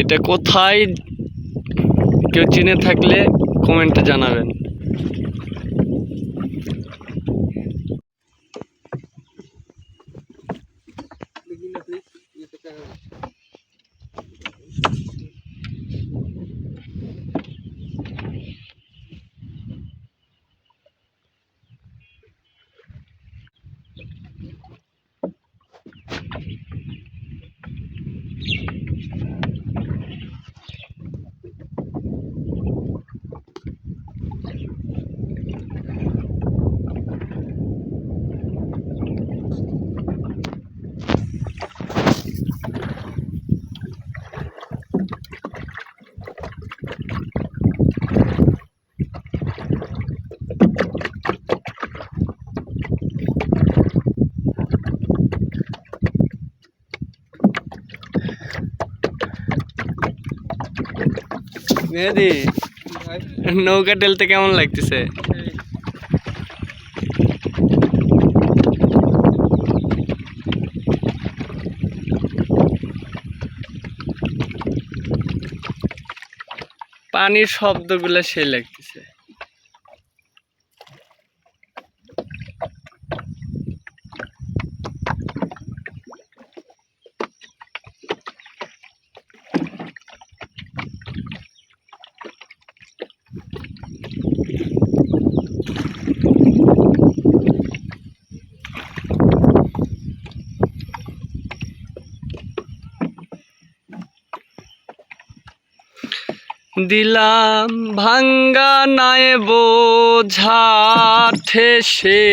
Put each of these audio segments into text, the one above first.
এটা কোথায় কেউ চিনে থাকলে কমেন্টে জানাবেন। মেহেদি, নৌকা টেলতে কেমন লাগতেছে? পানির শব্দগুলো সেই লাগতেছে। দিলাম ভাঙ্গা নায়ে বোঝা ঠেসে।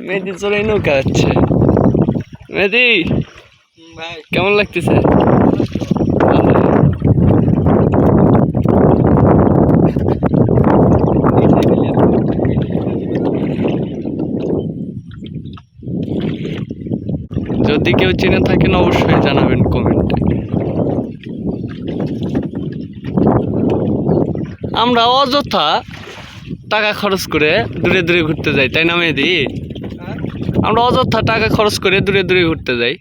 মেহেদি চড়াই নৌকা হচ্ছে। মেহেদি কেমন লাগতেছে? যদি কেউ চিনে থাকেন অবশ্যই জানাবেন কমেন্টে। আমরা অযথা টাকা খরচ করে দূরে দূরে ঘুরতে যাই, তাই না মেহেদি? আমরা অযথা টাকা খরচ করে দূরে দূরে ঘুরতে যাই।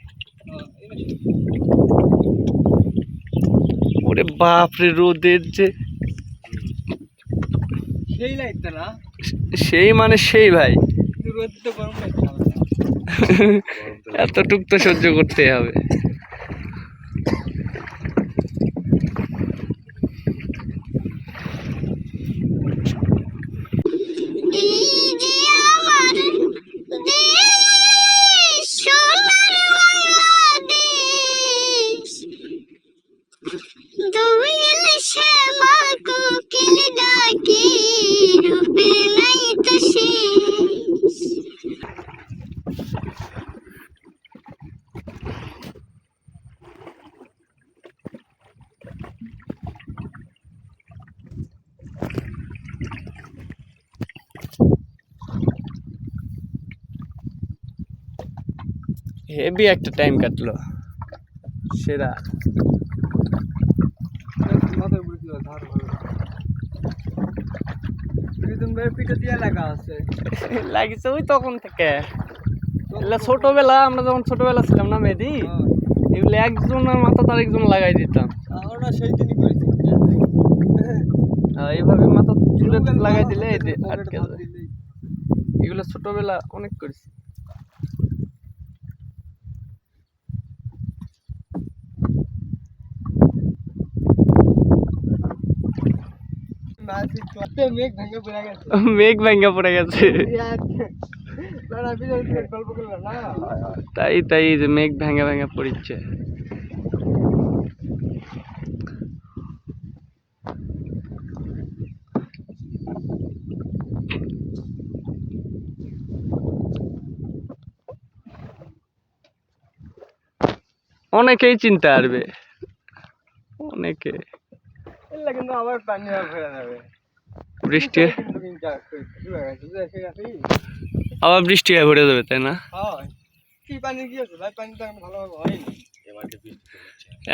ওরে বাপরে, রোদের যে সেই মানে সেই ভাই, এতটুক তো সহ্য করতে হবে। হেভি একটা টাইম কাটলো, সেরা। লাগিছে ওই তখন থেকে। ছোটবেলা আমরা যখন ছোটবেলা ছিলাম না মেহেদি, এগুলো একজনের মাথা তার একজন লাগাই দিতাম। এইভাবে মাথা চুলে লাগাই দিলে আটকে যায়। এগুলো ছোটবেলা অনেক করেছি। মেঘ ভাঙ্গা পড়ে গেছে। তাই তাই যে মেঘ ভাঙ্গা ভাঙ্গা পড়ছে। অনেকেই চিনতে পারবে, অনেকে। কিন্তু আবার পানি ফেলে যাবে, বৃষ্টি আবার বৃষ্টি হয়ে ভরে যাবে, তাই না?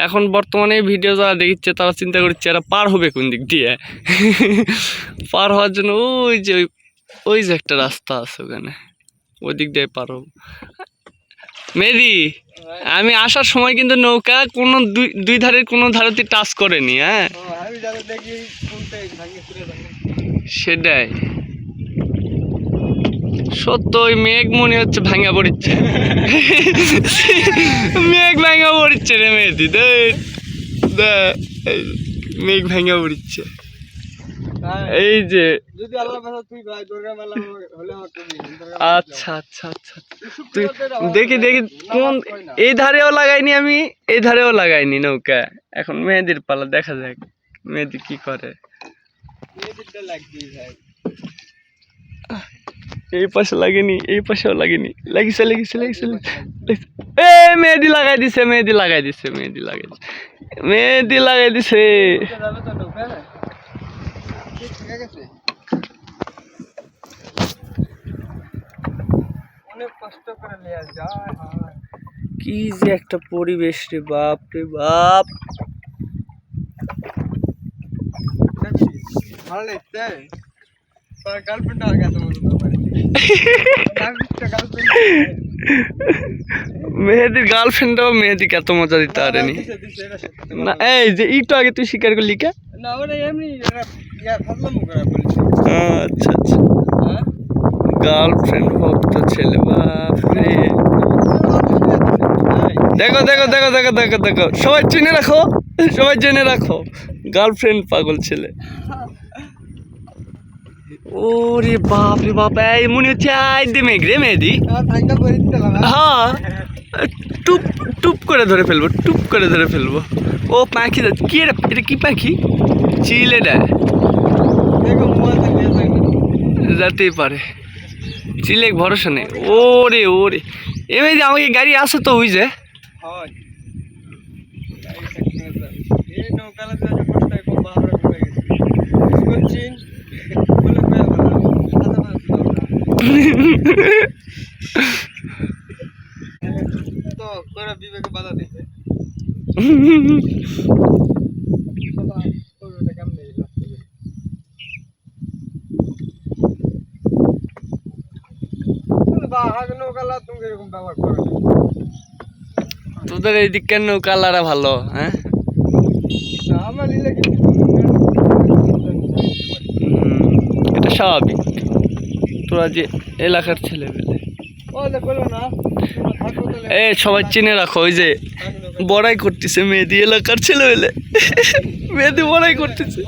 এখন বর্তমানে ভিডিও যারা দেখছে তারা চিন্তা করছে এরা পার হবে কোন দিক দিয়ে। পার হওয়ার জন্য ওই যে একটা রাস্তা আছে, ওখানে ওই দিক দিয়ে পার হবো। মেহেদি, আমি আসার সময় কিন্তু নৌকা কোনো দুই ধারের কোনো ধারতে টাচ করেনি। হ্যাঁ সেটাই সত্য। ওই মেঘ মনে হচ্ছে ভাঙা পড়িচ্ছে, মেঘ ভাঙা পড়িচ্ছে রে মেহেদি। মেঘ ভাঙা পড়িচ্ছে। এই যে আচ্ছা আচ্ছা আচ্ছা, তুই দেখি দেখি কোন এই ধারেও লাগাইনি আমি, এই ধারেও লাগাইনি নৌকা। এখন মেহেদির পালা, দেখা যাক মেহেদি কি করে। এই পাশে লাগেনি, এই পাশেও লাগেনি, লাগিছে লাগিছে লাগিছে। এ মেহেদি লাগাই দিছে, মেহেদি লাগাই দিছে, মেহেদি লাগাই দিছে, মেহেদি লাগাই দিছে। কি যে একটা পরিবেশ রে, বাপ রে বাপ। মেহেদির গার্লফ্রেন্ডও মেহেদিকে এত মজা দিতে পারেনি না। এই যে একটু আগে তুই স্বীকার করলি কে? আচ্ছা আচ্ছা, গার্লফ্রেন্ড ভক্ত ছেলে, বাপ রে। দেখো দেখো দেখো দেখো দেখো দেখো, সবাই চিনে রাখো, সবাই জেনে রাখো, গার্লফ্রেন্ড পাগল ছেলে। ওরে বাপ রে বাপ, এই মনে হচ্ছে আই দে মেঘ রে মেহেদি। হ্যাঁ, টুপ টুপ করে ধরে ফেলবো, টুপ করে ধরে ফেলবো। ও পাখি, কি এটা কি পাখি? চিল এটা, যেতেই পারে, চিলে ভরসা নেই। ওরে ওরে, এমনি যে আমাকে গাড়ি আসে তো ওই যে বিবেকে বাধা দিতে। তোদের এই দিক কেন কালারা ভালো? হ্যাঁ এটা স্বাভাবিক, তোরা যে এলাকার ছেলে পেলে। এ সবাই চিনে রাখো, ওই যে বড়াই করতেছে মেহেদি, এলাকার ছেলে পেলে মেহেদি বড়াই করতেছে।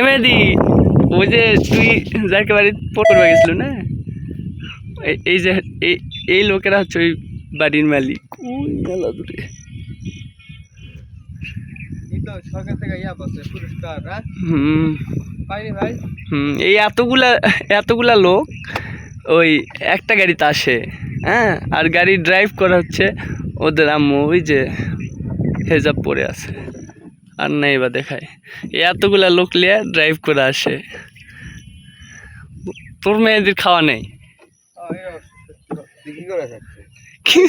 মেহেদি, ওই যে তুই যাকে বাড়ি পড়বে গেছিল না, এই যে এই লোকেরা হচ্ছে ওই বাড়ির মালিক। মেলা দূরে এই এতগুলা লোক ওই একটা গাড়িতে আসে। হ্যাঁ, আর গাড়ি ড্রাইভ করা হচ্ছে ওদের আম্মু, ওই যে হেজাব পরে আছে আর নাই বা দেখায়। এতগুলা লোক লিয়ে ড্রাইভ করে আসে। তোর মেয়েদের খাওয়া নেই? কি